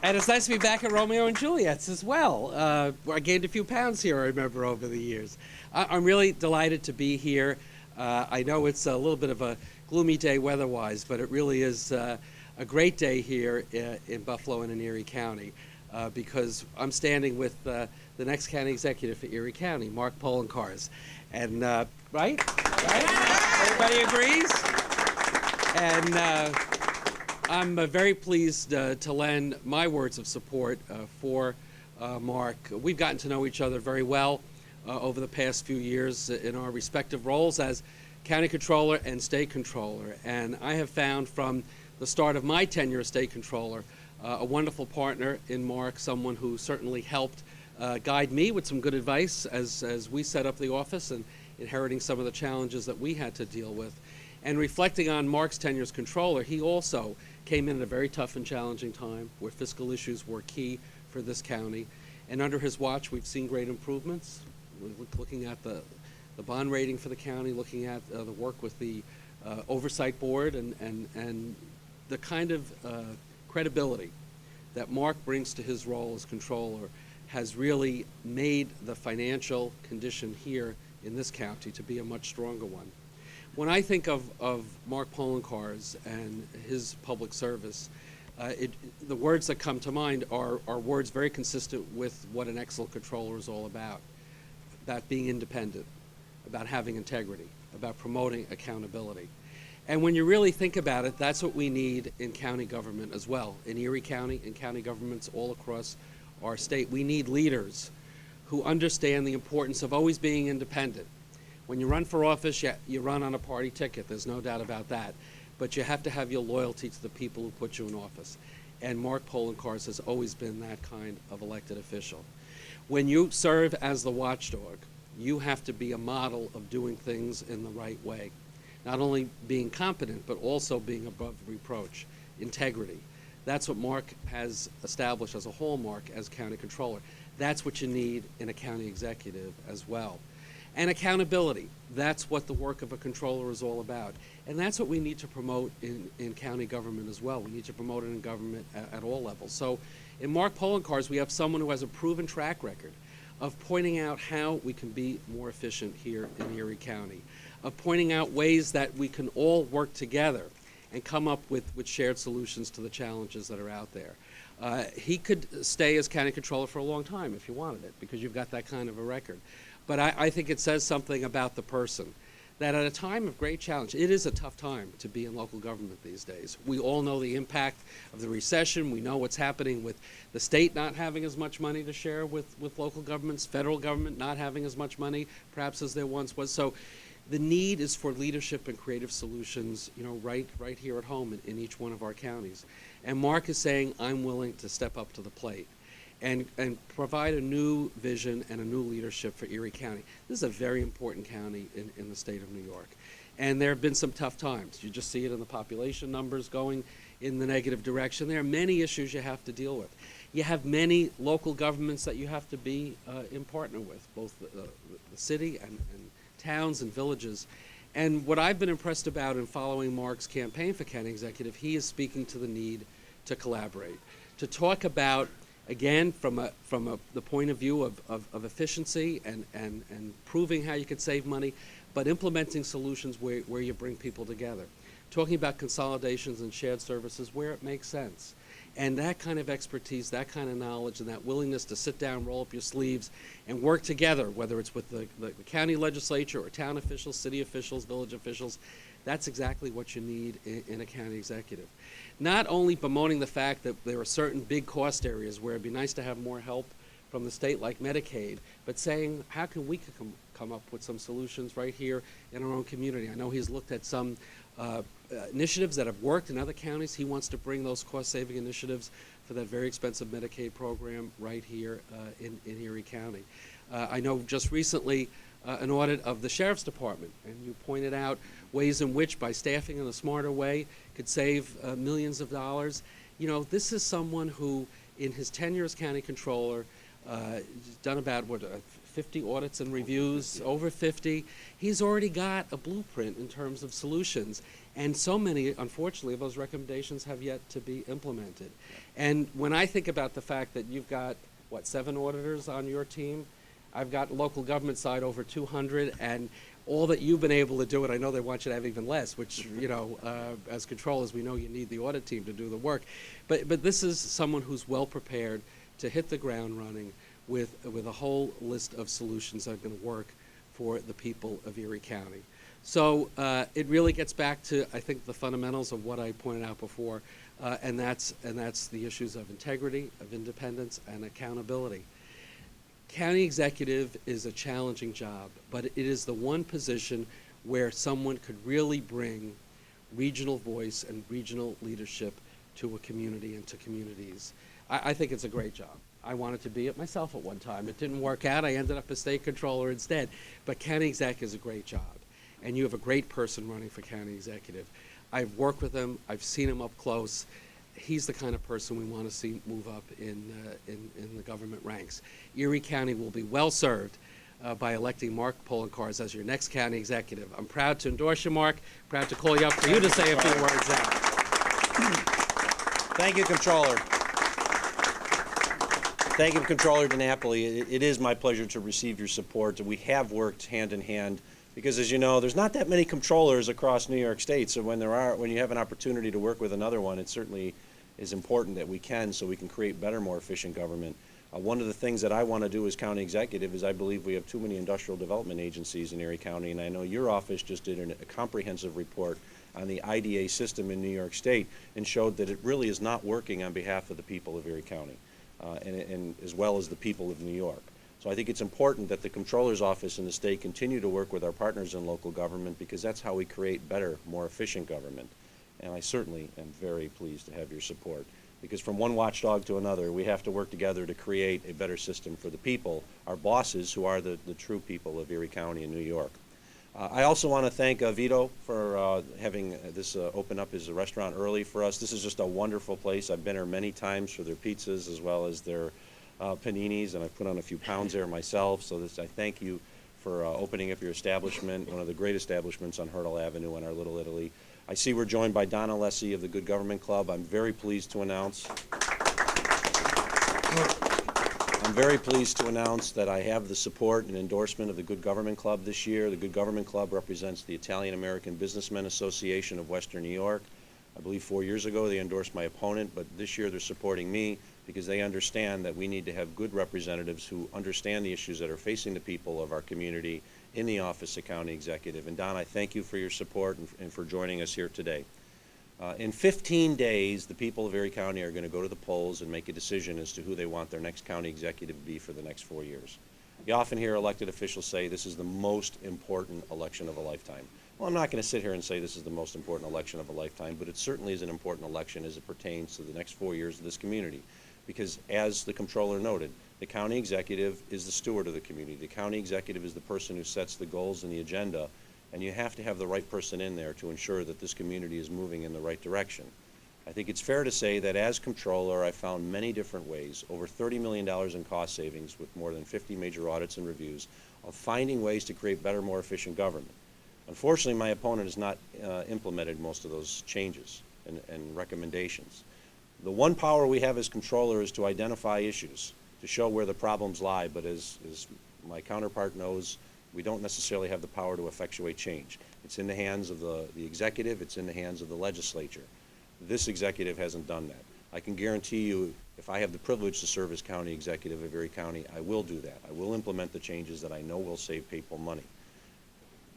And it's nice to be back at Romeo and Juliet's as well. I gained a few pounds here, I remember, over the years. I'm really delighted to be here. I know it's a little bit of a gloomy day weather-wise, but it really is a great day here in Buffalo and in Erie County because I'm standing with the next county executive for Erie County, Mark Poloncarz. And, right? Everybody agrees? And I'm very pleased to lend my words of support for Mark. We've gotten to know each other very well over the past few years in our respective roles as county controller and state controller. And I have found from the start of my tenure as state controller a wonderful partner in Mark, someone who certainly helped guide me with some good advice as we set up the office and inheriting some of the challenges that we had to deal with. And reflecting on Mark's tenure as controller, he also came in at a very tough and challenging time where fiscal issues were key for this county. And under his watch, we've seen great improvements. We're looking at the bond rating for the county, looking at the work with the oversight board and the kind of credibility that Mark brings to his role as controller has really made the financial condition here in this county to be a much stronger one. When I think of Mark Poloncarz and his public service, the words that come to mind are words very consistent with what an excellent controller is all about being independent, about having integrity, about promoting accountability. And when you really think about it, that's what we need in county government as well. In Erie County, in county governments all across our state, we need leaders who understand the importance of always being independent. When you run for office, you run on a party ticket, there's no doubt about that. But you have to have your loyalty to the people who put you in office. And Mark Poloncarz has always been that kind of elected official. When you serve as the watchdog, you have to be a model of doing things in the right way. Not only being competent, but also being above reproach, integrity. That's what Mark has established as a hallmark as county controller. That's what you need in a county executive as well. And accountability, that's what the work of a controller is all about. And that's what we need to promote in county government as well. We need to promote it in government at all levels. So in Mark Poloncarz, we have someone who has a proven track record of pointing out how we can be more efficient here in Erie County, of pointing out ways that we can all work together and come up with shared solutions to the challenges that are out there. He could stay as county controller for a long time if you wanted it, because you've got that kind of a record. But I think it says something about the person, that at a time of great challenge, it is a tough time to be in local government these days. We all know the impact of the recession. We know what's happening with the state not having as much money to share with local governments, federal government not having as much money perhaps as there once was. So the need is for leadership and creative solutions, right here at home in each one of our counties. And Mark is saying, I'm willing to step up to the plate and provide a new vision and a new leadership for Erie County. This is a very important county in the state of New York. And there have been some tough times. You just see it in the population numbers going in the negative direction. There are many issues you have to deal with. You have many local governments that you have to be in partner with, both the city and towns and villages. And what I've been impressed about in following Mark's campaign for county executive, he is speaking to the need to collaborate, to talk about, again, from the point of view of efficiency and proving how you could save money, but implementing solutions where you bring people together. Talking about consolidations and shared services where it makes sense. And that kind of expertise, that kind of knowledge, and that willingness to sit down, roll up your sleeves, and work together, whether it's with the county legislature or town officials, city officials, village officials, that's exactly what you need in a county executive. Not only bemoaning the fact that there are certain big cost areas where it'd be nice to have more help from the state, like Medicaid, but saying, how can we come up with some solutions right here in our own community? I know he's looked at some initiatives that have worked in other counties. He wants to bring those cost-saving initiatives for that very expensive Medicaid program right here in Erie County. I know just recently an audit of the Sheriff's Department, and you pointed out ways in which, by staffing in a smarter way, could save millions of dollars. This is someone who, in his tenure as county controller, done about 50 audits and reviews, over 50. He's already got a blueprint in terms of solutions, And so many, unfortunately, of those recommendations have yet to be implemented. And when I think about the fact that you've got, what, 7 auditors on your team? I've got local government side over 200, and all that you've been able to do, and I know they want you to have even less, which, you know, as controllers, we know you need the audit team to do the work. But this is someone who's well prepared to hit the ground running with a whole list of solutions that are going to work for the people of Erie County. So it really gets back to, I think, the fundamentals of what I pointed out before, and that's the issues of integrity, of independence, and accountability. County executive is a challenging job, but it is the one position where someone could really bring regional voice and regional leadership to a community and to communities. I think it's a great job. I wanted to be it myself at one time. It didn't work out. I ended up a state controller instead. But county exec is a great job. And you have a great person running for county executive. I've worked with him. I've seen him up close. He's the kind of person we want to see move up in the government ranks. Erie County will be well served by electing Mark Poloncarz as your next county executive. I'm proud to endorse you, Mark. Proud to call you up for you to say a few words out. Thank you, Controller. Thank you, Controller DiNapoli. It is my pleasure to receive your support. We have worked hand in hand because, as you know, there's not that many controllers across New York State. So when you have an opportunity to work with another one, it certainly is important that we can, so we can create better, more efficient government. One of the things that I want to do as county executive is I believe we have too many industrial development agencies in Erie County, and I know your office just did a comprehensive report on the IDA system in New York State and showed that it really is not working on behalf of the people of Erie County, and as well as the people of New York. So I think it's important that the Comptroller's office in the state continue to work with our partners in local government, because that's how we create better, more efficient government. And I certainly am very pleased to have your support, because from one watchdog to another, we have to work together to create a better system for the people, our bosses, who are the true people of Erie County and New York. I also want to thank Vito for having this open up as a restaurant early for us. This is just a wonderful place. I've been here many times for their pizzas as well as their paninis, and I've put on a few pounds there myself. So I thank you for opening up your establishment, one of the great establishments on Hurdle Avenue in our Little Italy. I see we're joined by Donna Lessie of the Good Government Club. I'm very pleased to announce that I have the support and endorsement of the Good Government Club this year. The Good Government Club represents the Italian American Businessmen Association of Western New York. I believe 4 years ago they endorsed my opponent, but this year they're supporting me because they understand that we need to have good representatives who understand the issues that are facing the people of our community in the Office of County Executive. And Don, I thank you for your support and for joining us here today. In 15 days, the people of Erie County are going to go to the polls and make a decision as to who they want their next county executive to be for the next 4 years. You often hear elected officials say this is the most important election of a lifetime. Well, I'm not going to sit here and say this is the most important election of a lifetime, but it certainly is an important election as it pertains to the next 4 years of this community. Because as the Comptroller noted, the county executive is the steward of the community. The county executive is the person who sets the goals and the agenda, and you have to have the right person in there to ensure that this community is moving in the right direction. I think it's fair to say that as Comptroller, I found many different ways, over $30 million in cost savings with more than 50 major audits and reviews, of finding ways to create better, more efficient government. Unfortunately, my opponent has not implemented most of those changes and recommendations. The one power we have as Comptroller is to identify issues, to show where the problems lie, but as my counterpart knows, we don't necessarily have the power to effectuate change. It's in the hands of the executive, it's in the hands of the legislature. This executive hasn't done that. I can guarantee you, if I have the privilege to serve as county executive of Erie County, I will do that. I will implement the changes that I know will save people money.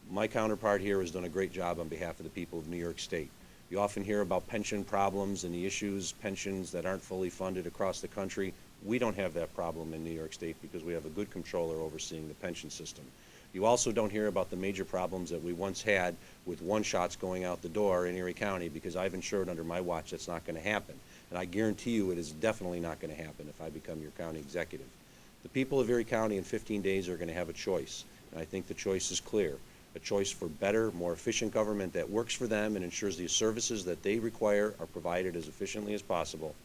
My counterpart here has done a great job on behalf of the people of New York State. You often hear about pension problems and the issues, pensions that aren't fully funded across the country. We don't have that problem in New York State because we have a good controller overseeing the pension system. You also don't hear about the major problems that we once had with one-shots going out the door in Erie County, because I've ensured under my watch that's not going to happen. And I guarantee you it is definitely not going to happen if I become your county executive. The people of Erie County in 15 days are going to have a choice, and I think the choice is clear. A choice for better, more efficient government that works for them and ensures the services that they require are provided as efficiently as possible,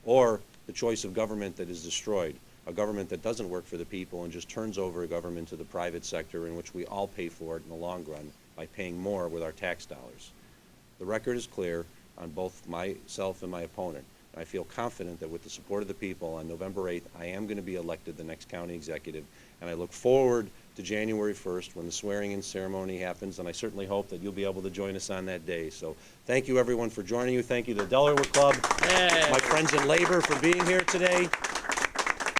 or the choice of government that is destroyed, a government that doesn't work for the people and just turns over a government to the private sector, in which we all pay for it in the long run by paying more with our tax dollars. The record is clear on both myself and my opponent. And I feel confident that with the support of the people on November 8th, I am going to be elected the next county executive. And I look forward to January 1st when the swearing-in ceremony happens, and I certainly hope that you'll be able to join us on that day. So thank you, everyone, for joining you. Thank you to the Delaware Club, my friends in labor, for being here today.